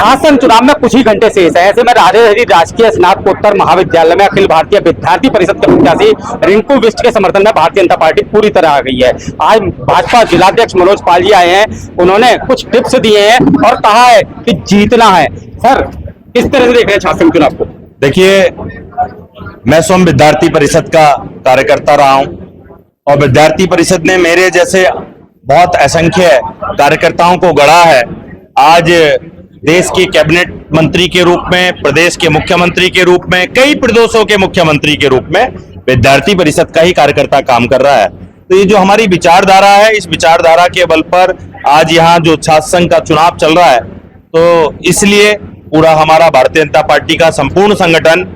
छात्र संघ चुनाव में कुछ ही घंटे शेष है। ऐसे में राजेहरी राजकीय स्नातकोत्तर महाविद्यालय में अखिल भारतीय विद्यार्थी परिषद के प्रत्याशी रिंकू बिष्ट के समर्थन में भारतीय जनता पार्टी पूरी तरह आ गई है। आज भाजपा जिलाध्यक्ष मनोज पाल जी आए हैं, उन्होंने कुछ टिप्स दिए हैं और कहा है कि जीतना है। सर, किस तरह से देख रहे हैं छात्र संघ चुनाव को? देखिए, मैं स्वयं विद्यार्थी परिषद का कार्यकर्ता रहा हूं और विद्यार्थी परिषद ने मेरे जैसे बहुत असंख्य कार्यकर्ताओं को गढ़ा है। आज देश के कैबिनेट मंत्री के रूप में, प्रदेश के मुख्यमंत्री के रूप में, कई प्रदेशों के मुख्यमंत्री के रूप में विद्यार्थी परिषद का ही कार्यकर्ता काम कर रहा है। तो ये जो हमारी विचारधारा है, इस विचारधारा के बल पर आज यहाँ जो छात्र संघ का चुनाव चल रहा है, तो इसलिए पूरा हमारा भारतीय जनता पार्टी का संपूर्ण संगठन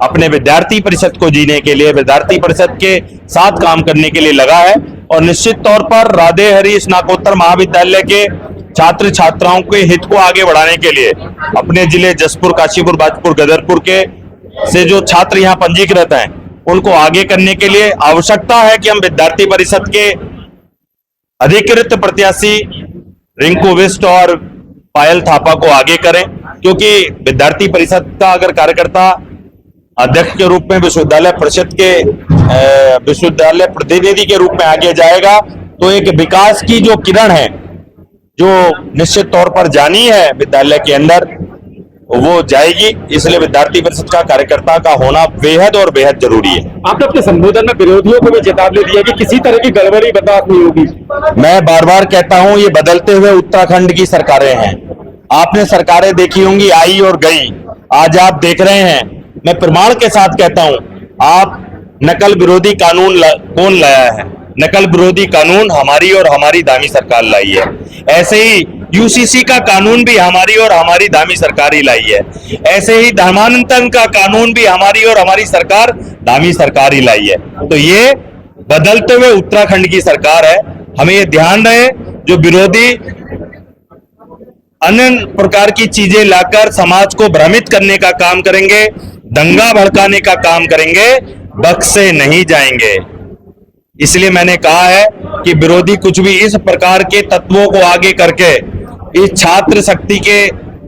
अपने विद्यार्थी परिषद को जीने के लिए, विद्यार्थी परिषद के साथ काम करने के लिए लगा है। और निश्चित तौर पर राजेहरी स्नातकोत्तर महाविद्यालय के छात्र छात्राओं के हित को आगे बढ़ाने के लिए अपने जिले जसपुर, काशीपुर, बाजपुर, गदरपुर के से जो छात्र यहाँ पंजीकृत हैं, उनको आगे करने के लिए आवश्यकता है कि हम विद्यार्थी परिषद के अधिकृत प्रत्याशी रिंकू बिष्ट और पायल थापा को आगे करें, क्योंकि विद्यार्थी परिषद का अगर कार्यकर्ता अध्यक्ष के रूप में विश्वविद्यालय परिषद के विश्वविद्यालय प्रतिनिधि के रूप में आगे जाएगा तो एक विकास की जो किरण है, जो निश्चित तौर पर जानी है विद्यालय के अंदर, वो जाएगी। इसलिए विद्यार्थी परिषद का कार्यकर्ता का होना बेहद और बेहद जरूरी है। आपने अपने संबोधन में विरोधियों को भी चेतावनी दी है कि किसी तरह की गड़बड़ी बर्दाश्त नहीं होगी। मैं बार बार कहता हूं, ये बदलते हुए उत्तराखंड की सरकारें हैं। आपने सरकारें देखी होंगी, आई और गई। आज आप देख रहे हैं, मैं प्रमाण के साथ कहता हूं, आप नकल विरोधी कानून कौन लाया है? नकल विरोधी कानून हमारी और हमारी दामी सरकार लाई है। ऐसे ही यूसीसी का कानून भी हमारी और हमारी दामी सरकार ही लाई है। ऐसे ही धर्मांतरण का कानून भी हमारी और हमारी सरकार दामी सरकार ही लाई है। तो ये बदलते हुए उत्तराखंड की सरकार है। हमें ये ध्यान रहे, जो विरोधी अन्य प्रकार की चीजें लाकर समाज को भ्रमित करने का काम करेंगे, दंगा भड़काने का काम करेंगे, बख्शे नहीं जाएंगे। इसलिए मैंने कहा है कि विरोधी कुछ भी इस प्रकार के तत्वों को आगे करके इस छात्र शक्ति के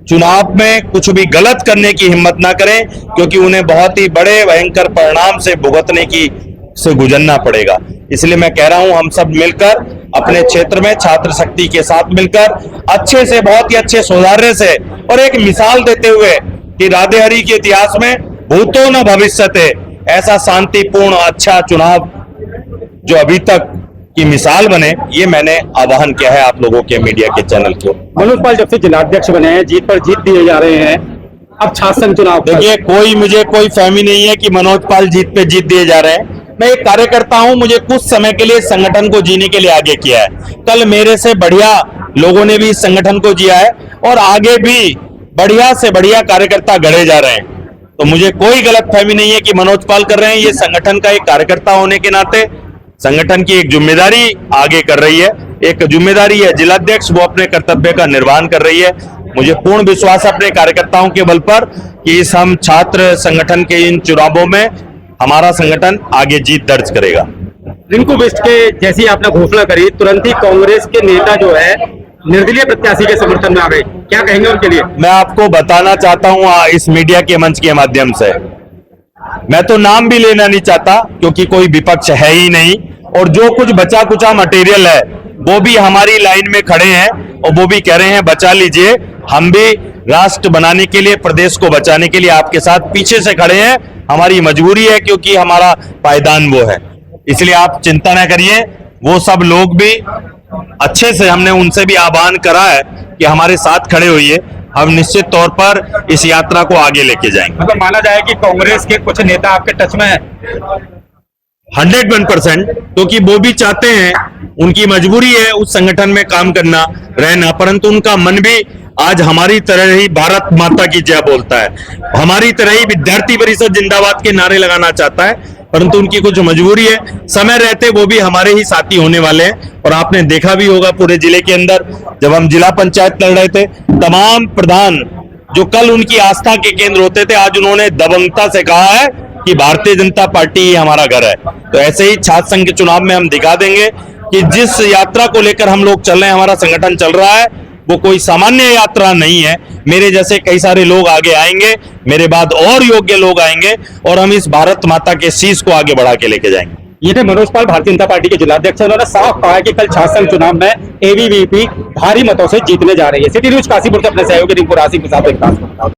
चुनाव में कुछ भी गलत करने की हिम्मत ना करें, क्योंकि उन्हें बहुत ही बड़े भयंकर परिणाम से भुगतने की से गुजरना पड़ेगा। इसलिए मैं कह रहा हूं, हम सब मिलकर अपने क्षेत्र में छात्र शक्ति के साथ मिलकर अच्छे से, बहुत ही अच्छे सुधारने से और एक मिसाल देते हुए कि राजेहरी के इतिहास में भूतो न भविष्यते, ऐसा शांतिपूर्ण अच्छा चुनाव जो अभी तक की मिसाल बने, ये मैंने आह्वान किया है आप लोगों के मीडिया के चैनल को। मनोज पाल जब से जिलाध्यक्ष बने हैं, जीत पर जीत दिए जा रहे हैं, अब छात्र संघ चुनाव, देखिए, मुझे कोई फहमी नहीं है कि मनोज पाल जीत पे जीत दिए जा रहे हैं। मैं एक कार्यकर्ता हूं, मुझे कुछ समय के लिए संगठन को जीने के लिए आगे किया है। कल मेरे से बढ़िया लोगों ने भी इस संगठन को जिया है और आगे भी बढ़िया से बढ़िया कार्यकर्ता गढ़े जा रहे हैं। तो मुझे कोई गलतफहमी नहीं है कि मनोज पाल कर रहे हैं। ये संगठन का एक कार्यकर्ता होने के नाते संगठन की एक जिम्मेदारी आगे कर रही है। एक जिम्मेदारी है जिलाध्यक्ष, वो अपने कर्तव्य का निर्वहन कर रही है। मुझे पूर्ण विश्वास है अपने कार्यकर्ताओं के बल पर कि इस हम छात्र संगठन के इन चुनावों में हमारा संगठन आगे जीत दर्ज करेगा। रिंकू बिष्ट के जैसी आपने घोषणा करी, तुरंत ही कांग्रेस के नेता जो है निर्दलीय प्रत्याशी के समर्थन में आ गए, क्या कहेंगे उनके लिए? मैं आपको बताना चाहता हूं इस मीडिया के मंच के माध्यम से, मैं तो नाम भी लेना नहीं चाहता क्योंकि कोई विपक्ष है ही नहीं, और जो कुछ बचा कुचा मटेरियल है वो भी हमारी लाइन में खड़े हैं और वो भी कह रहे हैं बचा लीजिए। हम भी राष्ट्र बनाने के लिए, प्रदेश को बचाने के लिए आपके साथ पीछे से खड़े हैं। हमारी मजबूरी है क्योंकि हमारा पायदान वो है, इसलिए आप चिंता न करिए। वो सब लोग भी अच्छे से, हमने उनसे भी आह्वान करा है कि हमारे साथ खड़े होइए। हम निश्चित तौर पर इस यात्रा को आगे लेके जाएंगे। मतलब माना जाए कि कांग्रेस के कुछ नेता आपके टच में है? 101%, क्योंकि वो भी चाहते हैं, उनकी मजबूरी है उस संगठन में काम करना, रहना, परंतु उनका मन भी आज हमारी तरह ही भारत माता की जय बोलता है, हमारी तरह ही विद्यार्थी परिषद जिंदाबाद के नारे लगाना चाहता है, परंतु उनकी कुछ मजबूरी है। समय रहते वो भी हमारे ही साथी होने वाले हैं। और आपने देखा भी होगा पूरे जिले के अंदर, जब हम जिला पंचायत लड़ रहे थे, तमाम प्रधान जो कल उनकी आस्था के केंद्र होते थे, आज उन्होंने दबंगता से कहा है कि भारतीय जनता पार्टी ही हमारा घर है। तो ऐसे ही छात्र संघ के चुनाव में हम दिखा देंगे कि जिस यात्रा को लेकर हम लोग चल रहे हैं, हमारा संगठन चल रहा है, वो कोई सामान्य यात्रा नहीं है। मेरे जैसे कई सारे लोग आगे आएंगे, मेरे बाद और योग्य लोग आएंगे और हम इस भारत माता के शीश को आगे बढ़ा के लेके जाएंगे। ये थे मनोज पाल, भारतीय जनता पार्टी के जिलाध्यक्ष। उन्होंने साफ कहा कि कल शासन चुनाव में एबीवीपी भारी मतों से जीतने जा रही है। सिटी न्यूज काशीपुर से अपने सहयोगी रिंकू राशि के साथ विकास।